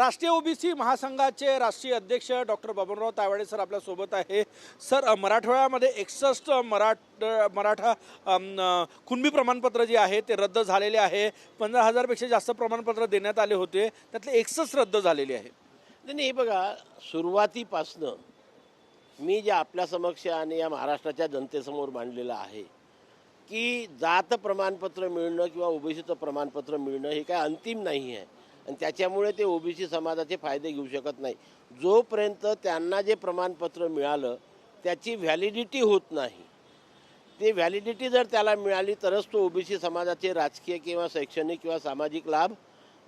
राष्ट्रीय ओबीसी महासंघाचे राष्ट्रीय अध्यक्ष डॉक्टर बबनराव तायवाडे सर आपल्यासोबत आहे. सर, मराठवाड्यामध्ये 61 मराठा कुणबी प्रमाणपत्र जे आहे ते रद्द झालेले आहे. 15,000पेक्षा जास्त प्रमाणपत्र देण्यात आले होते, त्यातले 61 रद्द झालेले आहे. नाही, हे बघा, सुरुवातीपासनं मी जे आपल्या समक्ष आणि या महाराष्ट्राच्या जनतेसमोर मांडलेलं आहे की जात प्रमाणपत्र मिळणं किंवा ओबीसीचं प्रमाणपत्र मिळणं हे काय अंतिम नाही आहे आणि त्याच्यामुळे ते ओबीसी समाजाचे फायदे घेऊ शकत नाही. जोपर्यंत त्यांना जे प्रमाणपत्र मिळालं त्याची व्हॅलिडिटी होत नाही, ते व्हॅलिडिटी जर त्याला मिळाली तरच तो ओबीसी समाजाचे राजकीय किंवा शैक्षणिक किंवा सामाजिक लाभ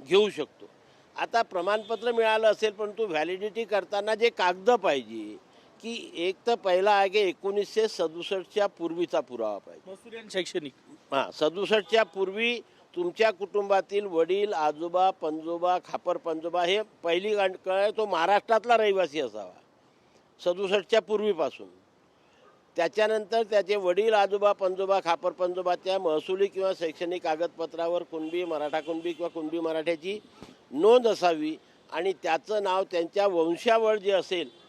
घेऊ शकतो. आता प्रमाणपत्र मिळालं असेल परंतु व्हॅलिडिटी करताना जे कागद पाहिजे की एक तर पहिला आहे की 1967च्या पूर्वीचा पुरावा पाहिजे. मजुरी आणि शैक्षणिक 67च्या पूर्वी तुमच्या कुटुंबातील वडील, आजोबा, पंजोबा, खापर पंजोबा हे पहिली काय तो महाराष्ट्रातला रहिवासी असावा 67च्या पूर्वीपासून. त्याच्यानंतर त्याचे वडील, आजोबा, पंजोबा, खापर पंजोबाच्या महसुली किंवा शैक्षणिक कागदपत्रावर कुणबी, मराठा कुणबी किंवा कुणबी मराठ्याची नोंद असावी आणि त्याचं नाव त्यांच्या वंशावळ जे असेल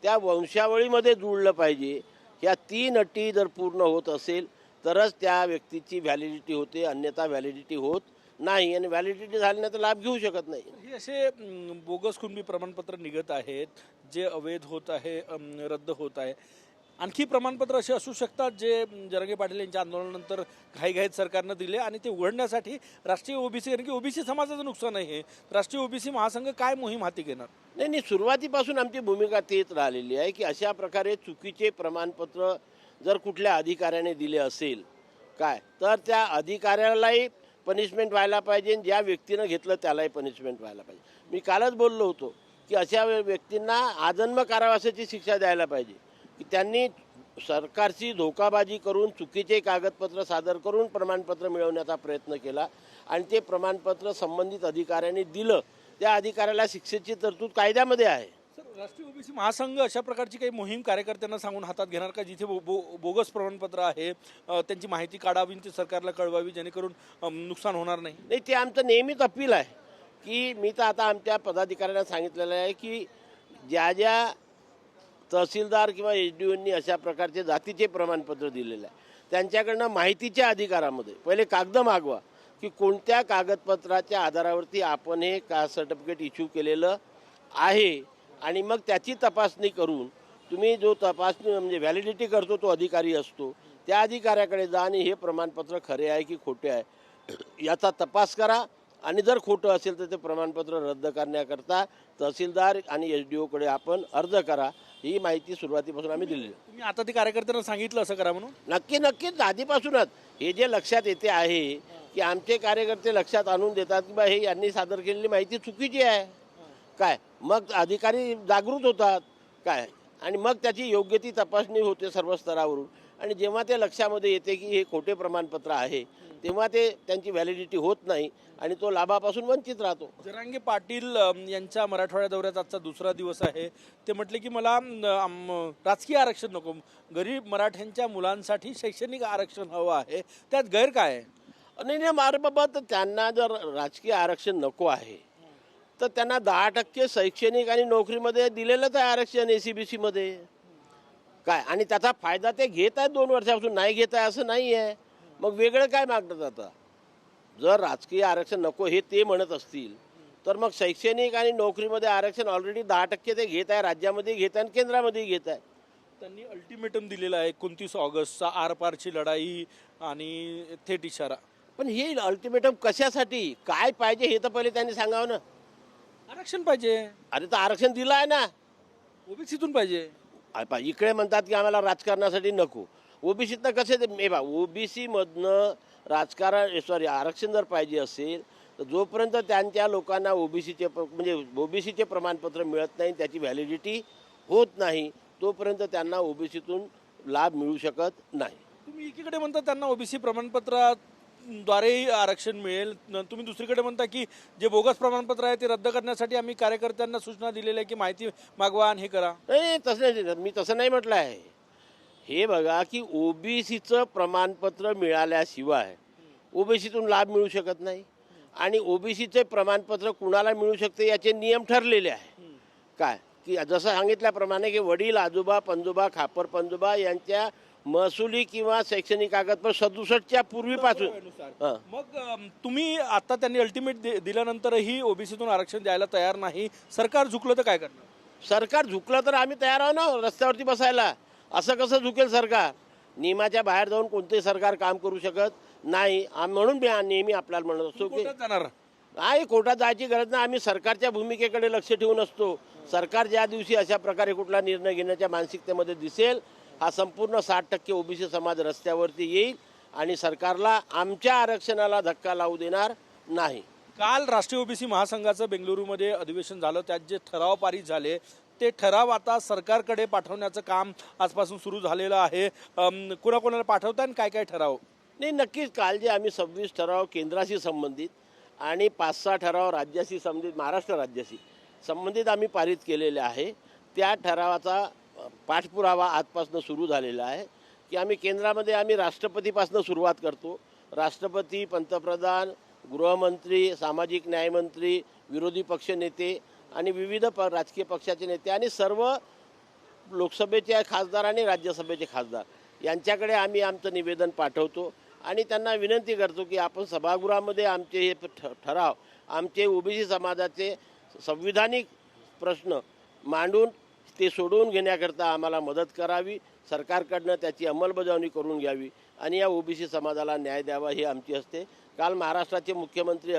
त्या वंशावळीमध्ये जुळलं पाहिजे. ह्या 3 अटी जर पूर्ण होत असेल तरच त्या व्यक्तीची व्हॅलिडिटी होते, अन्यथा व्हॅलिडिटी होत नाही आणि व्हॅलिडिटी झाल्याने तर लाभ घेऊ शकत नाही. हे असे बोगस कुणबी प्रमाणपत्र निघत आहेत जे अवैध होत आहे, रद्द होत आहे. आणखी प्रमाणपत्र असे असू शकतात जे जरांगे पाटील यांच्या आंदोलनानंतर घाईघाईत सरकारनं दिले आणि ते उघडण्यासाठी राष्ट्रीय ओबीसी, कारण की ओबीसी समाजाचं नुकसान आहे, राष्ट्रीय ओबीसी महासंघ काय मोहीम हाती घेणार? नाही, सुरुवातीपासून आमची भूमिका तेच राहिलेली आहे की अशा प्रकारे चुकीचे प्रमाणपत्र जर कुठल्या अधिकाऱ्याने दिले असेल काय तर त्या अधिकाऱ्यालाही पनिशमेंट व्हायला पाहिजे, ज्या व्यक्तीनं घेतलं त्यालाही पनिशमेंट व्हायला पाहिजे. मी कालच बोललो होतो की अशा व्यक्तींना आजन्म कारावासाची शिक्षा द्यायला पाहिजे की त्यांनी सरकारची धोकाबाजी करून चुकीचे कागदपत्र सादर करून प्रमाणपत्र मिळवण्याचा प्रयत्न केला आणि ते प्रमाणपत्र संबंधित अधिकाऱ्यांनी दिलं, त्या अधिकाऱ्याला शिक्षेची तरतूद कायद्यामध्ये आहे. सर, राष्ट्रीय ओबीसी महासंघ अशा प्रकारची काही मोहीम कार्यकर्त्यांना सांगून हातात घेणार का, जिथे बोगस प्रमाणपत्र आहे त्यांची माहिती काढावी, ती सरकारला कळवावी जेणेकरून नुकसान होणार नाही? नाही, ते आमचं नेहमीच अपील आहे की मी तर आता आमच्या पदाधिकाऱ्यांना सांगितलेलं आहे की ज्या ज्या तहसीलदार किंवा SDOंनी अशा प्रकारचे जातीचे प्रमाणपत्र दिलेलं आहे त्यांच्याकडनं माहितीच्या अधिकारामध्ये पहिले कागद मागवा की कोणत्या कागदपत्राच्या आधारावरती आपण हे कास्ट सर्टिफिकेट इश्यू केलेलं आहे आणि मग त्याची तपासणी करून तुम्ही जो तपासणी म्हणजे व्हॅलिडिटी करतो तो अधिकारी असतो, त्या अधिकाऱ्याकडे जा आणि हे प्रमाणपत्र खरे आहे की खोटे आहे याचा तपास करा आणि जर खोटं असेल तर ते प्रमाणपत्र रद्द करण्याकरता तहसीलदार आणि SDOकडे आपण अर्ज करा. ही माहिती सुरुवातीपासून आम्ही दिली. तुम्ही आता ते कार्यकर्त्यांना सांगितलं असं करा म्हणून? नक्कीच आधीपासूनच हे जे लक्षात येते आहे की आमचे कार्यकर्ते लक्षात आणून देतात की बा हे यांनी सादर केलेली माहिती चुकीची आहे काय, मग अधिकारी जागृत होतात काय आणि मग त्याची योग्य ती तपासणी होते सर्व स्तरावरून आणि जेव्हा ते लक्षामध्ये येते की हे खोटे प्रमाणपत्र आहे तेव्हा ते त्यांची व्हॅलिडिटी होत नाही आणि तो लाभापासून वंचित राहतो. जरांगे पाटील यांच्या मराठवाड्या दौऱ्याचा आजचा दुसरा दिवस आहे. ते म्हटले की मला राजकीय आरक्षण नको, गरीब मराठ्यांच्या मुलांसाठी शैक्षणिक आरक्षण हवं आहे, त्यात गैर काय आहे? नाही मार बाबा, तर त्यांना जर राजकीय आरक्षण नको आहे तर त्यांना 10% शैक्षणिक आणि नोकरीमध्ये दिलेलंच आहे आरक्षण ACBC मध्ये काय आणि त्याचा फायदा ते घेत आहेत 2 वर्षापासून, नाही घेत आहे असं नाही आहे. मग वेगळं काय मागतात? आता जर राजकीय आरक्षण नको हे ते म्हणत असतील तर मग शैक्षणिक आणि नोकरीमध्ये आरक्षण ऑलरेडी 10% ते घेत आहे, राज्यामध्ये घेत आहे आणि केंद्रामध्ये घेत आहे. त्यांनी अल्टिमेटम दिलेला आहे 29 ऑगस्टचा, आरपारची लढाई आणि थेट इशारा. पण हे अल्टिमेटम कशासाठी, काय पाहिजे हे तर पहिले त्यांनी सांगावं ना. आरक्षण पाहिजे. अरे तर आरक्षण दिलं आहे ना, ओबीसीतून पाहिजे. इकडे म्हणतात की आम्हाला राजकारणासाठी नको, ओबीसीतनं कसे ते ओबीसी मधनं राजकारण आरक्षण जर पाहिजे असेल तर जोपर्यंत त्यांच्या लोकांना ओबीसीचे प्रमाणपत्र मिळत नाही, त्याची व्हॅलिडिटी होत नाही, तोपर्यंत त्यांना ओबीसीतून लाभ मिळू शकत नाही. तुम्ही एकीकडे म्हणता त्यांना ओबीसी प्रमाणपत्राद्वारे आरक्षण मिळेल, तुम्ही दुसरीकडे म्हणता की जे बोगस प्रमाणपत्र आहे ते रद्द करण्यासाठी आम्ही कार्यकर्त्यांना सूचना दिलेल्या आहे की माहिती मागवा आणि हे करा. नाही, तसं नाही, मी तसं नाही म्हटलं आहे. हे बघा की ओबीसीचं प्रमाणपत्र मिळाल्याशिवाय ओबीसीतून लाभ मिळू शकत नाही आणि ओबीसीचे प्रमाणपत्र कुणाला मिळू शकते याचे नियम ठरलेले आहे. काय की जसं सांगितल्याप्रमाणे की वडील, आजोबा, पणजोबा, खापर पणजोबा यांच्या महसुली किंवा शैक्षणिक कागदपत्र 67च्या पूर्वीपासून हां. मग तुम्ही आता त्यांनी अल्टिमेट दिल्यानंतरही ओबीसीतून आरक्षण द्यायला तयार नाही, सरकार झुकलं तर काय करणार? सरकार झुकलं तर आम्ही तयार आहोत ना रस्त्यावरती बसायला. असं कसं झुकेल सरकार? नियमाच्या बाहेर जाऊन कोणतेही सरकार काम करू शकत नाही. म्हणून मी नेहमी आपल्याला म्हणत असतो की कोर्टात जाणार? नाही, कोर्टात जायची गरज नाही. आम्ही सरकारच्या भूमिकेकडे लक्ष ठेवून असतो. सरकार ज्या दिवशी अशा प्रकारे कुठला निर्णय घेण्याच्या मानसिकतेमध्ये दिसेल, हा संपूर्ण 60% ओबीसी समाज रस्त्यावरती येईल आणि सरकारला आमच्या आरक्षणाला धक्का लावू देणार नाही. काल राष्ट्रीय ओबीसी महासंघाचं बेंगलुरूमध्ये अधिवेशन झालं, त्यात जे ठराव पारित झाले ते ठराव आता सरकारकडे पाठवण्याचं काम आजपासून सुरू झालेलं आहे. कोणाकोणाला पाठवता आणि काय काय ठराव? नाही, नक्कीच काल जे आम्ही 26 ठराव केंद्राशी संबंधित आणि 5-6 ठराव राज्याशी संबंधित, महाराष्ट्र राज्याशी संबंधित आम्ही पारित केलेले आहे. त्या ठरावाचा पाठपुरावा आजपासून सुरू झालेला आहे की आम्ही केंद्रामध्ये राष्ट्रपतीपासून सुरुवात करतो. राष्ट्रपती, पंतप्रधान, गृहमंत्री, सामाजिक न्यायमंत्री, विरोधी पक्षनेते आणि विविध राजकीय पक्षाचे नेते आणि सर्व लोकसभेचे खासदार आणि राज्यसभेचे खासदार यांच्याकडे आम्ही आमचं निवेदन पाठवतो आणि त्यांना विनंती करतो की आपण सभागृहामध्ये आमचे हे ठराव, आमचे ओबीसी समाजाचे संविधानिक प्रश्न मांडून ते सोडवून घेण्याकरता आम्हाला मदत करावी, सरकारकडनं त्याची अंमलबजावणी करून घ्यावी आणि या ओबीसी समाजाला न्याय द्यावा ही आमची असते. काल महाराष्ट्राचे मुख्यमंत्री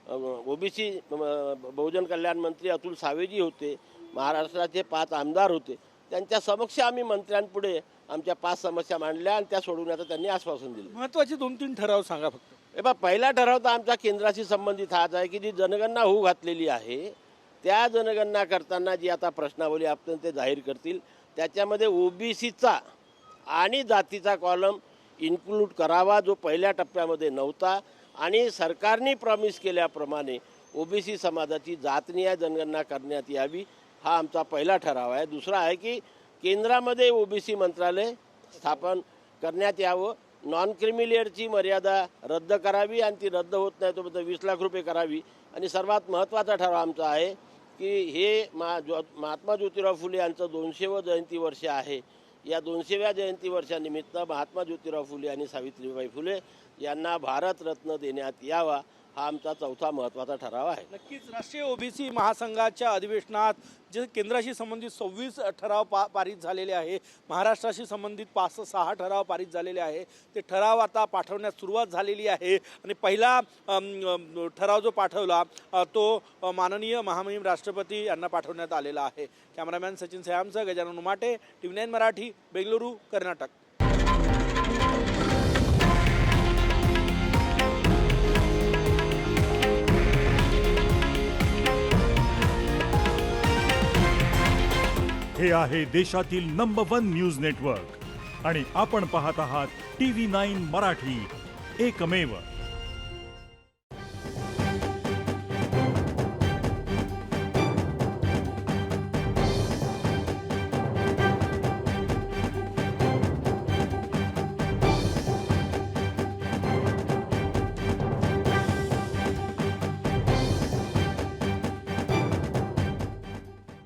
ओबीसी बहुजन कल्याण मंत्री अतुल सावेजी होते, महाराष्ट्राचे 5 आमदार होते. त्यांच्या समक्ष आम्ही मंत्र्यांपुढे आमच्या 5 समस्या मांडल्या आणि त्या सोडवण्याचं त्यांनी आश्वासन दिलं. महत्त्वाचे 2-3 ठराव सांगा फक्त. हे बा, पहिला ठराव तर आमचा केंद्राशी संबंधित हाच आहे की जी जनगणना होऊ घातलेली आहे, त्या जनगणना करताना जी आता प्रश्नावली आपण ते जाहीर करतील त्याच्यामध्ये ओबीसीचा आणि जातीचा कॉलम इन्क्लूड करावा, जो पहिल्या टप्प्यामध्ये नव्हता. आणि सरकारने प्रॉमिस केल्याप्रमाणे ओबीसी समाजाची जातनिहाय जनगणना करण्यात यावी, हा आमचा पहिला ठराव आहे. दुसरा आहे की केंद्रामध्ये ओबीसी मंत्रालय स्थापन करण्यात यावं, नॉन क्रिमिलियरची मर्यादा रद्द करावी आणि ती रद्द होत नाही तोपर्यंत 20 लाख रुपये करावी. आणि सर्वात महत्त्वाचा ठराव आमचा आहे की हे महात्मा ज्योतिराव फुले यांचं 200वे जयंती वर्ष आहे. या 200व्या जयंती वर्षानिमित्त महात्मा ज्योतिराव फुले आणि सावित्रीबाई फुले यांना भारतरत्न देण्यात यावा, हा आमचा चौथा महत्त्वाचा ठराव आहे. नक्कीच राष्ट्रीय ओबीसी महासंघाच्या अधिवेशनात जे केंद्राशी संबंधित 26 ठराव पारित झालेले आहे, महाराष्ट्राशी संबंधित 5-6 ठराव पारित झालेले आहे. ते ठराव आता पाठवण्यास सुरुवात झालेली आहे आणि पहिला ठराव जो पाठवला तो माननीय महामहिम राष्ट्रपती यांना पाठवण्यात आलेला आहे. कॅमेरामॅन सचिन सयामसह गजानन उमाटे, TV9 मराठी, बेंगलुरू, कर्नाटक. हे आहे देशातील नंबर 1 न्यूज नेटवर्क आणि आपण पाहत आहात TV9 मराठी, एकमेव.